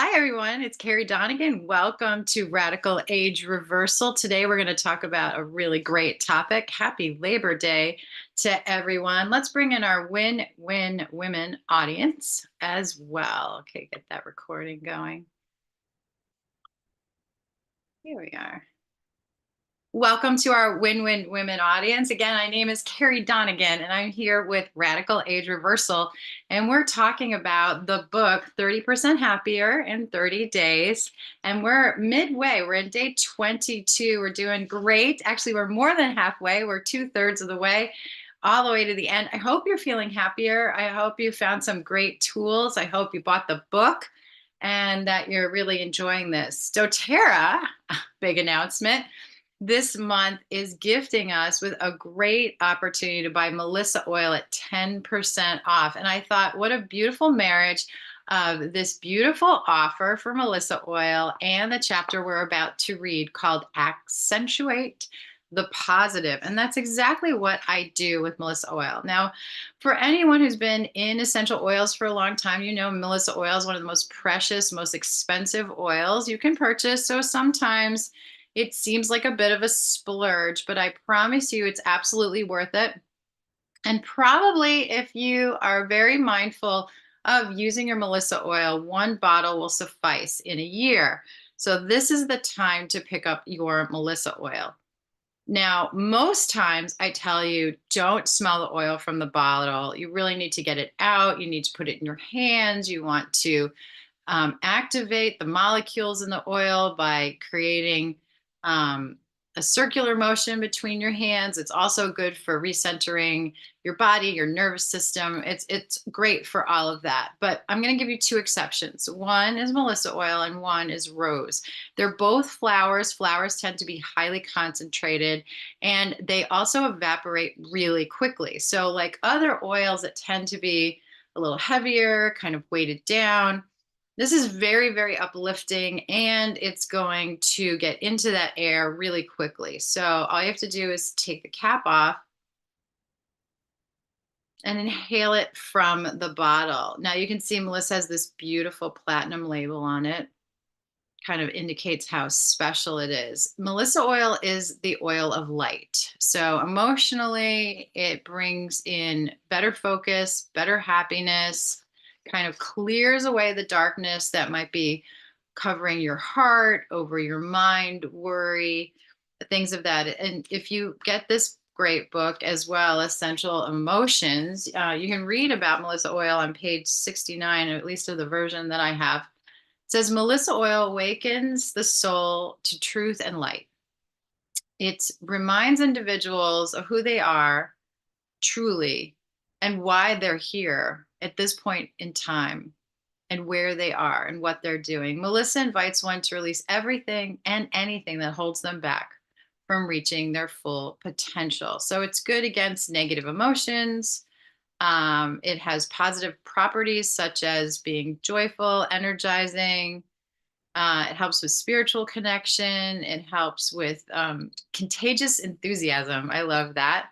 Hi, everyone. It's Carrie Donegan. Welcome to Radical Age Reversal. Today, we're going to talk about a really great topic. Happy Labor Day to everyone. Let's bring in our win-win women audience as well. Okay, get that recording going. Here we are. Welcome to our Win-Win Women audience. Again, my name is Carrie Donegan, and I'm here with Radical Age Reversal. And we're talking about the book 30% Happier in 30 Days. And we're midway. We're in day 22. We're doing great. Actually, we're more than halfway. We're 2/3 of the way, all the way to the end. I hope you're feeling happier. I hope you found some great tools. I hope you bought the book and that you're really enjoying this. doTERRA, big announcement, this month is gifting us with a great opportunity to buy Melissa oil at 10% off. And I thought, what a beautiful marriage of this beautiful offer for Melissa oil and the chapter we're about to read called Accentuate the Positive. And that's exactly what I do with Melissa oil. Now, for anyone who's been in essential oils for a long time, you know Melissa oil is one of the most precious, most expensive oils you can purchase. So sometimes it seems like a bit of a splurge, but I promise you it's absolutely worth it. And probably if you are very mindful of using your Melissa oil, one bottle will suffice in a year. So this is the time to pick up your Melissa oil. Now, most times I tell you, don't smell the oil from the bottle. You really need to get it out. You need to put it in your hands. You want to activate the molecules in the oil by creating a circular motion between your hands. It's also good for recentering your body, your nervous system. It's great for all of that. But I'm going to give you two exceptions. One is Melissa oil and one is rose. They're both flowers. Flowers tend to be highly concentrated and they also evaporate really quickly. So like other oils that tend to be a little heavier, kind of weighted down, this is very, very uplifting and it's going to get into that air really quickly. So all you have to do is take the cap off and inhale it from the bottle. Now you can see Melissa has this beautiful platinum label on it. Kind of indicates how special it is. Melissa oil is the oil of light. So emotionally, it brings in better focus, better happiness, kind of clears away the darkness that might be covering your heart, over your mind, worry, things of that. And if you get this great book as well, Essential Emotions, you can read about Melissa oil on page 69, or at least of the version that I have. It says Melissa oil awakens the soul to truth and light. It reminds individuals of who they are truly and why they're here at this point in time and where they are and what they're doing. Melissa invites one to release everything and anything that holds them back from reaching their full potential. So it's good against negative emotions. It has positive properties such as being joyful, energizing. It helps with spiritual connection. It helps with contagious enthusiasm. I love that.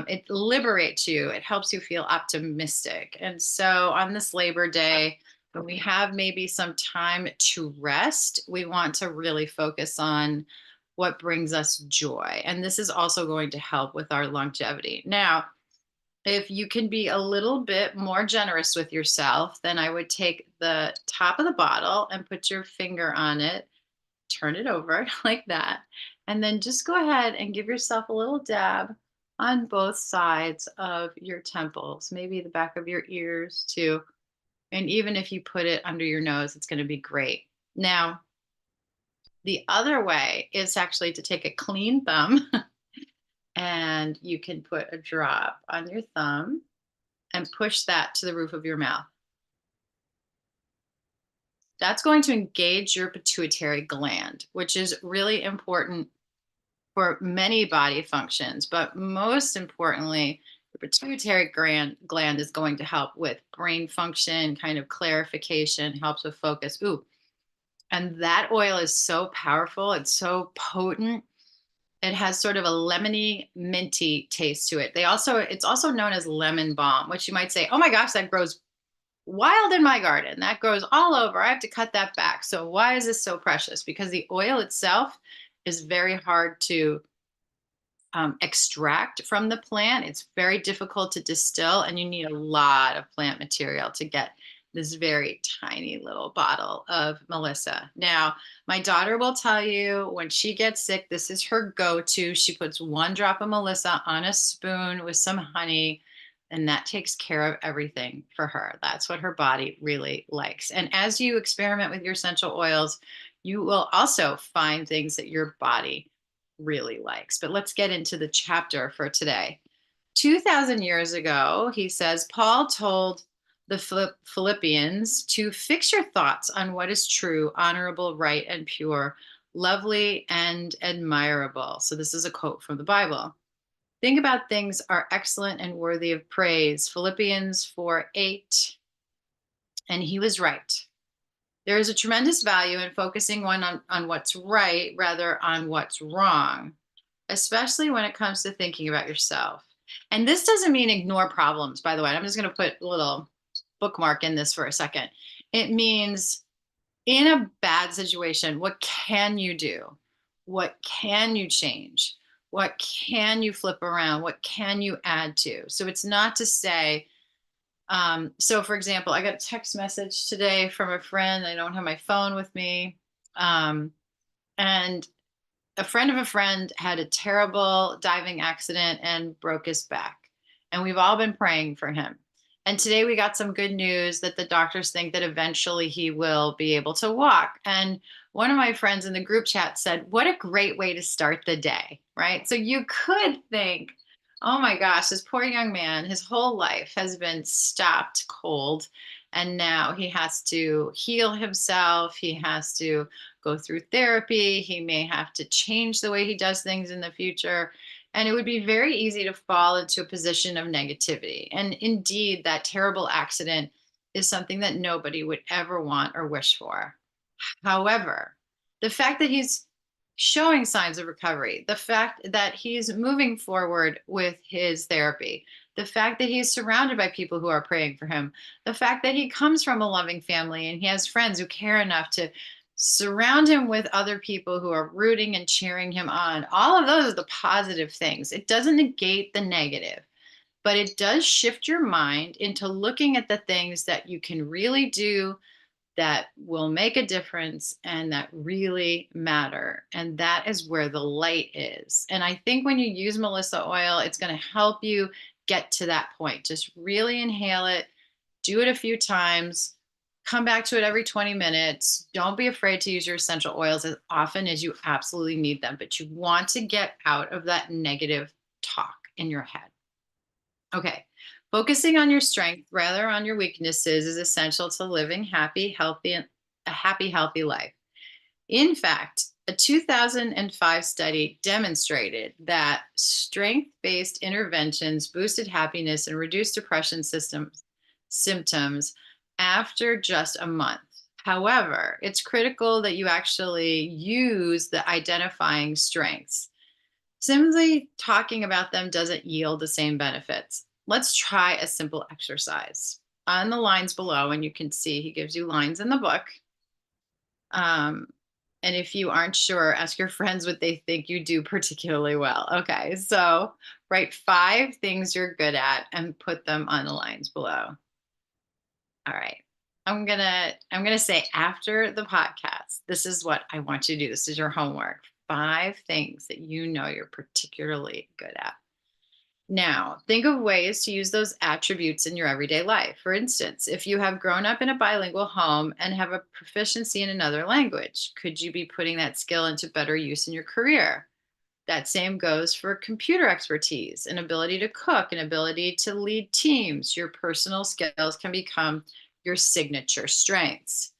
It liberates you. It helps you feel optimistic. And so on this Labor Day, when we have maybe some time to rest, we want to really focus on what brings us joy. And this is also going to help with our longevity. Now, if you can be a little bit more generous with yourself, then I would take the top of the bottle and put your finger on it, turn it over like that, and then just go ahead and give yourself a little dab on both sides of your temples, maybe the back of your ears too. And even if you put it under your nose, it's going to be great. Now, the other way is actually to take a clean thumb and you can put a drop on your thumb and push that to the roof of your mouth. That's going to engage your pituitary gland, which is really important for many body functions, but most importantly, the pituitary gland is going to help with brain function, kind of clarification, helps with focus. Ooh, and that oil is so powerful. It's so potent. It has sort of a lemony, minty taste to it. It's also known as lemon balm, which you might say, oh my gosh, that grows wild in my garden. That grows all over. I have to cut that back. So why is this so precious? Because the oil itself is very hard to extract from the plant. It's very difficult to distill, and you need a lot of plant material to get this very tiny little bottle of Melissa. Now, my daughter will tell you when she gets sick, this is her go to. She puts 1 drop of Melissa on a spoon with some honey, and that takes care of everything for her. That's what her body really likes. And as you experiment with your essential oils, you will also find things that your body really likes. But let's get into the chapter for today. 2,000 years ago, he says, Paul told the Philippians to fix your thoughts on what is true, honorable, right, and pure, lovely, and admirable. So, this is a quote from the Bible. Think about things are excellent and worthy of praise. Philippians 4:8. And he was right. There is a tremendous value in focusing on what's right rather on what's wrong, especially when it comes to thinking about yourself. And this doesn't mean ignore problems, by the way. I'm just going to put a little bookmark in this for a second. It means in a bad situation, what can you do? What can you change? What can you flip around? What can you add to? So it's not to say, so for example, I got a text message today from a friend. I don't have my phone with me. And a friend of a friend had a terrible diving accident and broke his back. And we've all been praying for him. And today we got some good news that the doctors think that eventually he will be able to walk. And one of my friends in the group chat said, what a great way to start the day, right? So you could think, oh my gosh, this poor young man, his whole life has been stopped cold. And now he has to heal himself. He has to go through therapy. He may have to change the way he does things in the future. And it would be very easy to fall into a position of negativity. And indeed, that terrible accident is something that nobody would ever want or wish for. However, the fact that he's showing signs of recovery, the fact that he's moving forward with his therapy, the fact that he's surrounded by people who are praying for him, the fact that he comes from a loving family and he has friends who care enough to surround him with other people who are rooting and cheering him on. All of those are the positive things. It doesn't negate the negative, but it does shift your mind into looking at the things that you can really do that will make a difference and that really matter. And that is where the light is. And I think when you use Melissa oil, it's going to help you get to that point. Just really inhale it, do it a few times, come back to it every 20 minutes. Don't be afraid to use your essential oils as often as you absolutely need them, but you want to get out of that negative talk in your head. Okay. Focusing on your strength rather on your weaknesses is essential to living happy, healthy, and a happy, healthy life. In fact, a 2005 study demonstrated that strength-based interventions boosted happiness and reduced depression symptoms after just a month. However, it's critical that you actually use the identifying strengths. Simply talking about them doesn't yield the same benefits. Let's try a simple exercise. On the lines below, and you can see he gives you lines in the book. And if you aren't sure, ask your friends what they think you do particularly well. Okay, so write 5 things you're good at and put them on the lines below. All right. I'm gonna say after the podcast, this is what I want you to do. This is your homework. 5 things that you know you're particularly good at. Now, think of ways to use those attributes in your everyday life. For instance, if you have grown up in a bilingual home and have a proficiency in another language, could you be putting that skill into better use in your career? That same goes for computer expertise, an ability to cook, an ability to lead teams. Your personal skills can become your signature strengths.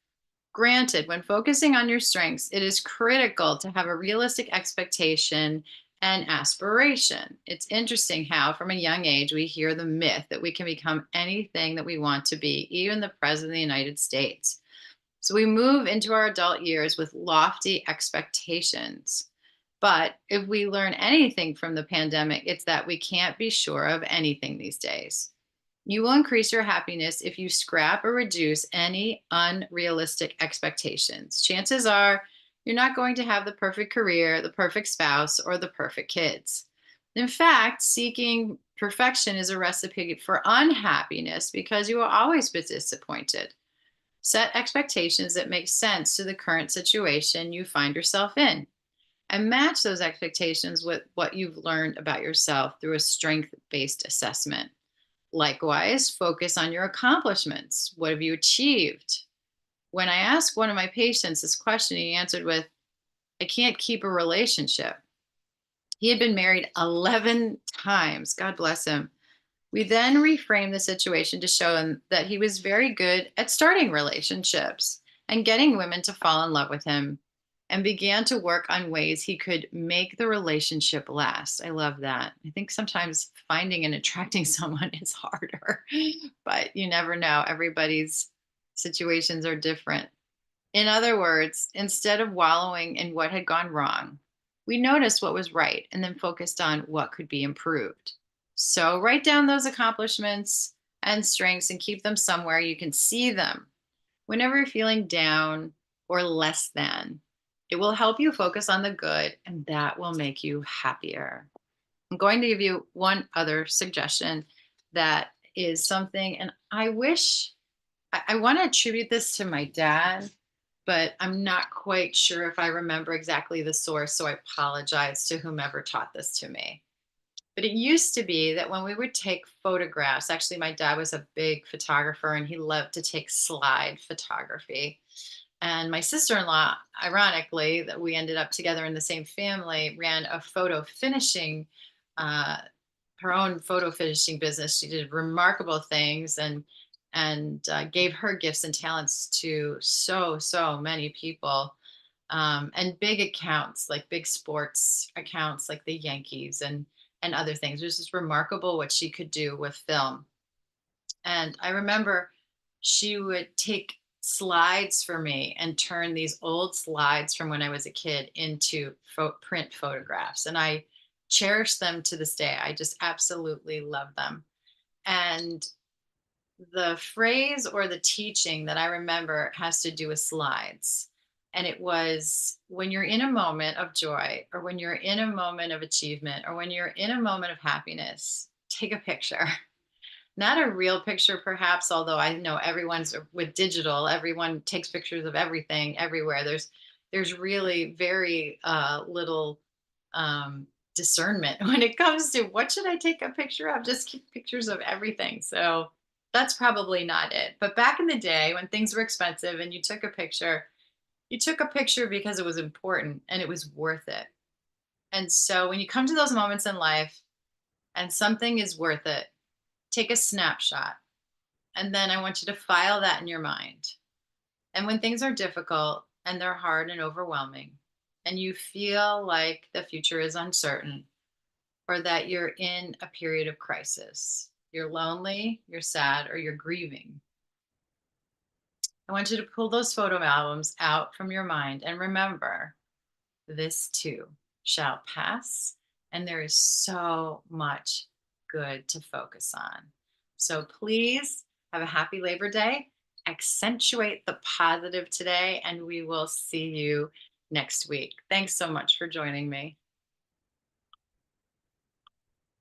Granted, when focusing on your strengths, it is critical to have a realistic expectation and aspiration. It's interesting how, from a young age, we hear the myth that we can become anything that we want to be, even the President of the United States. So we move into our adult years with lofty expectations. But if we learn anything from the pandemic, it's that we can't be sure of anything these days. You will increase your happiness if you scrap or reduce any unrealistic expectations. Chances are you're not going to have the perfect career, the perfect spouse, or the perfect kids. In fact, seeking perfection is a recipe for unhappiness because you will always be disappointed. Set expectations that make sense to the current situation you find yourself in, and match those expectations with what you've learned about yourself through a strength based assessment. Likewise, focus on your accomplishments. What have you achieved? When I asked one of my patients this question, he answered with, I can't keep a relationship. He had been married 11 times. God bless him. We then reframed the situation to show him that he was very good at starting relationships and getting women to fall in love with him, and began to work on ways he could make the relationship last. I love that. I think sometimes finding and attracting someone is harder, but you never know. Everybody's situations are different. In other words, instead of wallowing in what had gone wrong, we noticed what was right and then focused on what could be improved. So write down those accomplishments and strengths and keep them somewhere you can see them whenever you're feeling down or less than. It will help you focus on the good, and that will make you happier. I'm going to give you one other suggestion that is something, and I wish I want to attribute this to my dad, but I'm not quite sure if I remember exactly the source. So I apologize to whomever taught this to me. But it used to be that when we would take photographs, actually, my dad was a big photographer and he loved to take slide photography. And my sister in law, ironically, that we ended up together in the same family, ran a photo finishing, uh, her own photo finishing business. She did remarkable things and gave her gifts and talents to so many people, and big accounts like big sports accounts like the Yankees and other things. It was just remarkable what she could do with film. And I remember she would take slides for me and turn these old slides from when I was a kid into print photographs. And I cherish them to this day. I just absolutely love them. And the phrase or the teaching that I remember has to do with slides. And it was, when you're in a moment of joy, or when you're in a moment of achievement, or when you're in a moment of happiness, take a picture. Not a real picture, perhaps, although I know everyone's with digital, everyone takes pictures of everything everywhere. There's really very little discernment when it comes to what should I take a picture of. Just keep pictures of everything. So that's probably not it. But back in the day when things were expensive and you took a picture because it was important and it was worth it. And so when you come to those moments in life and something is worth it, take a snapshot. And then I want you to file that in your mind. And when things are difficult and they're hard and overwhelming, and you feel like the future is uncertain, or that you're in a period of crisis, you're lonely, you're sad, or you're grieving, I want you to pull those photo albums out from your mind and remember, this too shall pass. And there is so much good to focus on. So please have a happy Labor Day. Accentuate the positive today, and we will see you next week. Thanks so much for joining me.